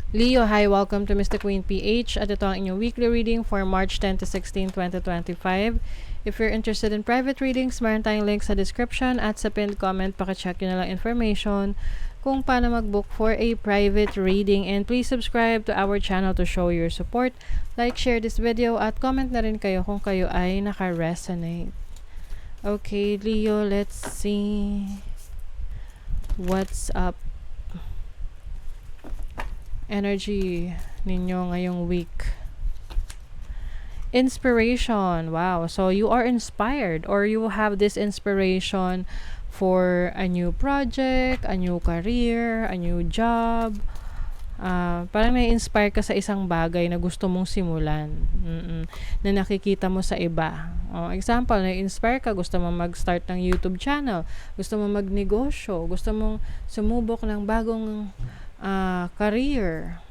Leo, hi, welcome to Mr. Queen PH at ito ang inyong weekly reading for March 10 to 16, 2025. If you're interested in private readings, meron tayong link sa description at sa pinned comment. Pakicheck nyo na lang information kung paano mag-book for a private reading. And please subscribe to our channel to show your support. Like, share this video at comment na rin kayo kung kayo ay naka-resonate. Okay, Leo, let's see what's up. Energy ninyo ngayong week. Inspiration. Wow. So you are inspired or you have this inspiration for a new project, a new career, a new job. Parang na-inspire ka sa isang bagay na gusto mong simulan. Na nakikita mo sa iba. Example, na-inspire ka, gusto mong mag-start ng YouTube channel, gusto mong magnegosyo, gusto mong sumubok ng bagong career.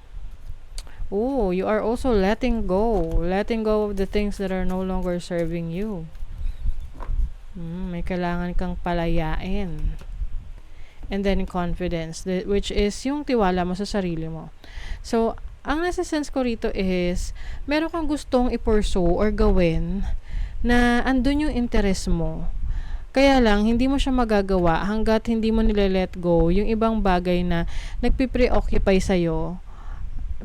Oh, you are also letting go of the things that are no longer serving you. May kailangan kang palayain. And then confidence, which is yung tiwala mo sa sarili mo. So, ang nasa-sense ko rito is, meron kang gustong i-pursue or gawin na andun yung interest mo. Kaya lang, hindi mo siya magagawa hanggat hindi mo nile-let go yung ibang bagay na nagpipreoccupy sa'yo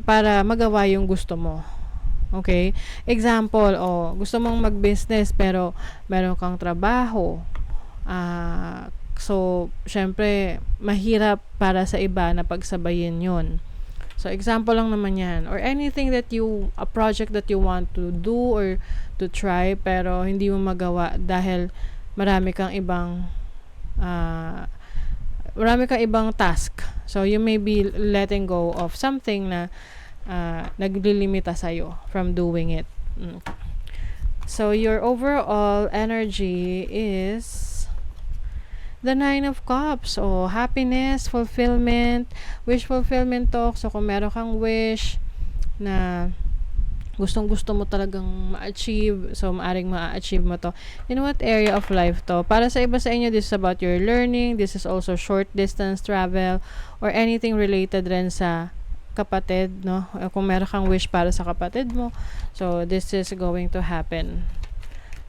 para magawa yung gusto mo. Okay? Example, gusto mong mag-business pero meron kang trabaho. So, syempre, mahirap para sa iba na pagsabayin yun. So, example lang naman yan. Or anything a project that you want to do or to try pero hindi mo magawa dahil marami kang ibang task. So, you may be letting go of something na naglilimita sa'yo from doing it. So, your overall energy is the 9 of Cups. Happiness, fulfillment, wish fulfillment talk. So, kung meron kang wish na gustong-gusto mo talagang ma-achieve, so maaring ma-achieve mo to. In what area of life to? Para sa iba sa inyo, this is about your learning. This is also short distance travel or anything related rin sa kapatid, no? Kung meron kang wish para sa kapatid mo, so this is going to happen.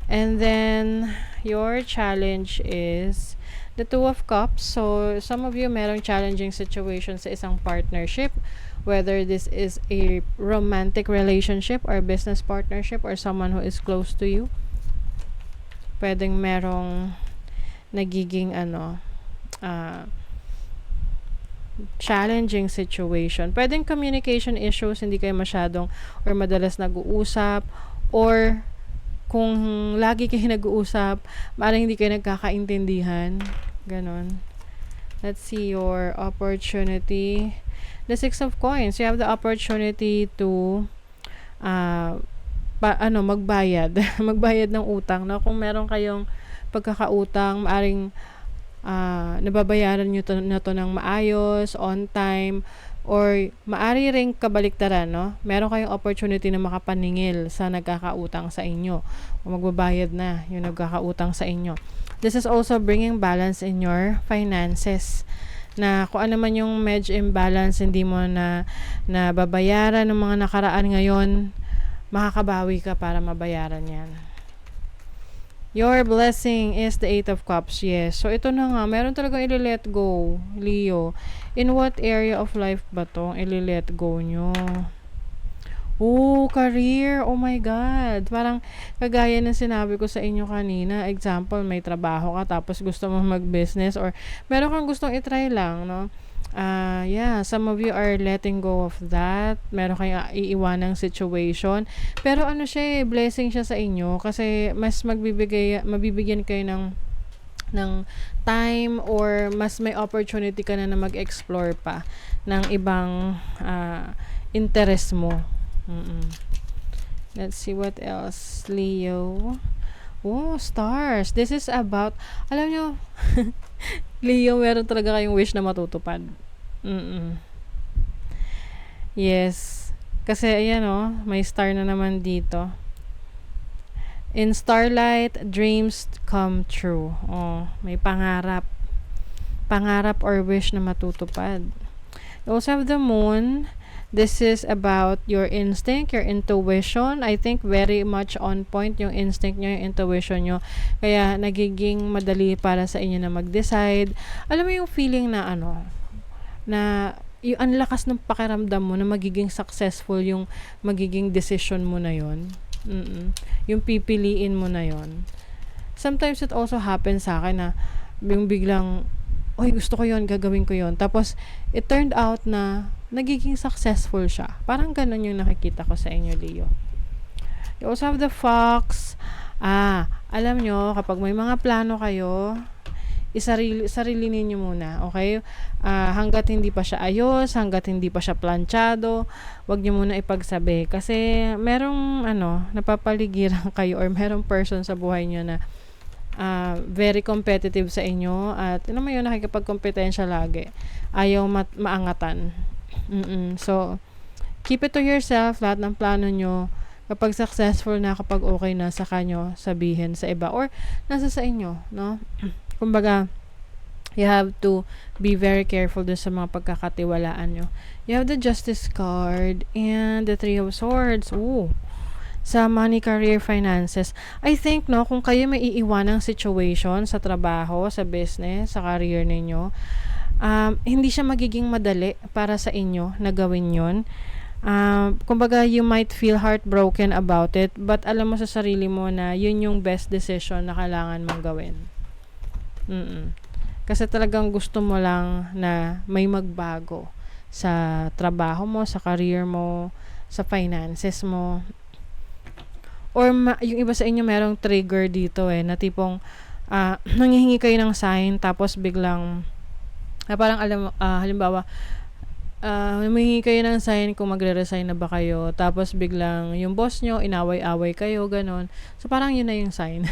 And then your challenge is the 2 of Cups. So some of you merong challenging situation sa isang partnership, whether this is a romantic relationship or business partnership or someone who is close to you. Pwedeng merong nagiging challenging situation. Pwedeng communication issues, hindi kayo masyadong or madalas nag-uusap, or kung lagi kayo nag-uusap, maaaring hindi kayo nagkakaintindihan. Ganon. Let's see your opportunity. The 6 of Coins. You have the opportunity to magbayad. Magbayad ng utang. No? Kung meron kayong pagkakautang, maaring nababayaran nyo na to ng maayos, on time, or maari ring kabaliktaran, no? Meron kayong opportunity na makapaningil sa nagkakautang sa inyo. O magbabayad na yung nagkakautang sa inyo. This is also bringing balance in your finances. Na kung ano man yung medyo imbalance, hindi mo na babayaran ng mga nakaraan ngayon, makakabawi ka para mabayaran yan. Your blessing is the 8 of Cups. Yes. So, ito na nga. Meron talagang ili-let go, Leo. In what area of life ba to ili-let go nyo? Career. Oh my God. Parang kagaya ng sinabi ko sa inyo kanina. Example, may trabaho ka tapos gusto mo mag-business or meron kang gustong itry lang, no? Some of you are letting go of that. Meron kayong iiwanang situation. Pero blessing siya sa inyo kasi mas mabibigyan kayo ng time or mas may opportunity ka na mag-explore pa ng ibang interest mo. Let's see what else, Leo. Stars. This is about, alam nyo, Leo, meron talaga kayong wish na matutupad. Yes. Kasi, ayan may star na naman dito. In starlight, dreams come true. May pangarap. Pangarap or wish na matutupad. You also have the moon. This is about your instinct, your intuition. I think very much on point yung instinct nyo, yung intuition nyo. Kaya nagiging madali para sa inyo na mag-decide. Alam mo yung feeling na na yung ang lakas ng pakiramdam mo na magiging successful yung magiging decision mo na yon. Yung pipiliin mo na yon. Sometimes it also happens sa akin na yung biglang, oy, gusto ko yon, gagawin ko yon. Tapos, it turned out na nagiging successful siya. Parang ganun yung nakikita ko sa inyo, Leo. You also have the fox. Alam nyo, kapag may mga plano kayo, sarili ninyo muna, okay? Hanggat hindi pa siya ayos, hanggat hindi pa siya planchado, wag nyo muna ipagsabi. Kasi merong napapaligiran kayo or merong person sa buhay nyo na very competitive sa inyo at mo yun, nakikipagkompetensya lagi. Ayaw maangatan. So, keep it to yourself, lahat ng plano nyo. Kapag successful na, kapag okay na, saka nyo sabihin sa iba or nasa sa inyo, no? Kumbaga, you have to be very careful dun sa mga pagkakatiwalaan nyo. You have the Justice card and the Three of Swords. Sa money, career, finances. I think, no, kung kayo may iiwanang situation sa trabaho, sa business, sa career ninyo, hindi siya magiging madali para sa inyo na gawin yun. Kumbaga, you might feel heartbroken about it, but alam mo sa sarili mo na yun yung best decision na kailangan mong gawin. Kasi talagang gusto mo lang na may magbago sa trabaho mo, sa career mo, sa finances mo. Or yung iba sa inyo merong trigger dito na tipong nanghihingi kayo ng sign tapos biglang parang halimbawa humingi kayo ng sign kung magre-resign na ba kayo, tapos biglang yung boss nyo inaway-away kayo, ganon. So parang yun na yung sign.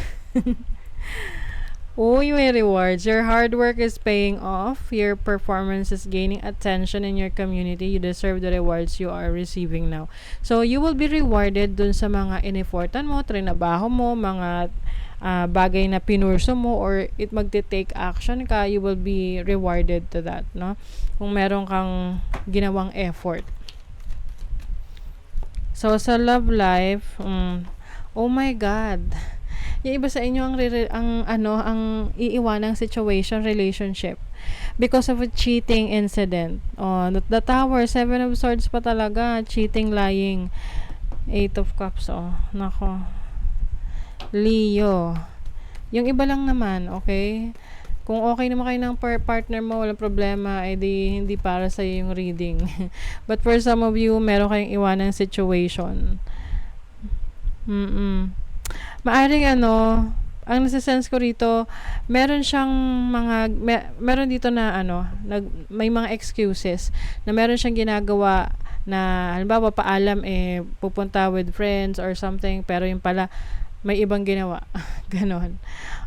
Yung rewards. Your hard work is paying off. Your performance is gaining attention in your community. You deserve the rewards you are receiving now. So, you will be rewarded dun sa mga in-effortan mo, trinabaho mo, mga bagay na pinurso mo, or magte-take action ka, you will be rewarded to that, no? Kung meron kang ginawang effort. So, sa love life, oh my God, yung iba sa inyo ang iiwanang situation, relationship because of a cheating incident. The Tower, 7 of Swords pa talaga, cheating, lying, 8 of Cups. Nako, Leo, yung iba lang naman, okay? Kung okay naman kayo ng partner mo, walang problema, hindi para sa yung reading. But for some of you, meron kayong iwanang situation. Maaring ang nasa-sense ko rito, meron siyang meron dito na may mga excuses na meron siyang ginagawa na halimbawa paalam pupunta with friends or something, pero yung pala may ibang ginawa. Ganon.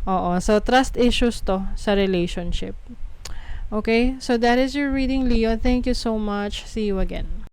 Oo. So, trust issues to sa relationship. Okay? So, that is your reading, Leo. Thank you so much. See you again.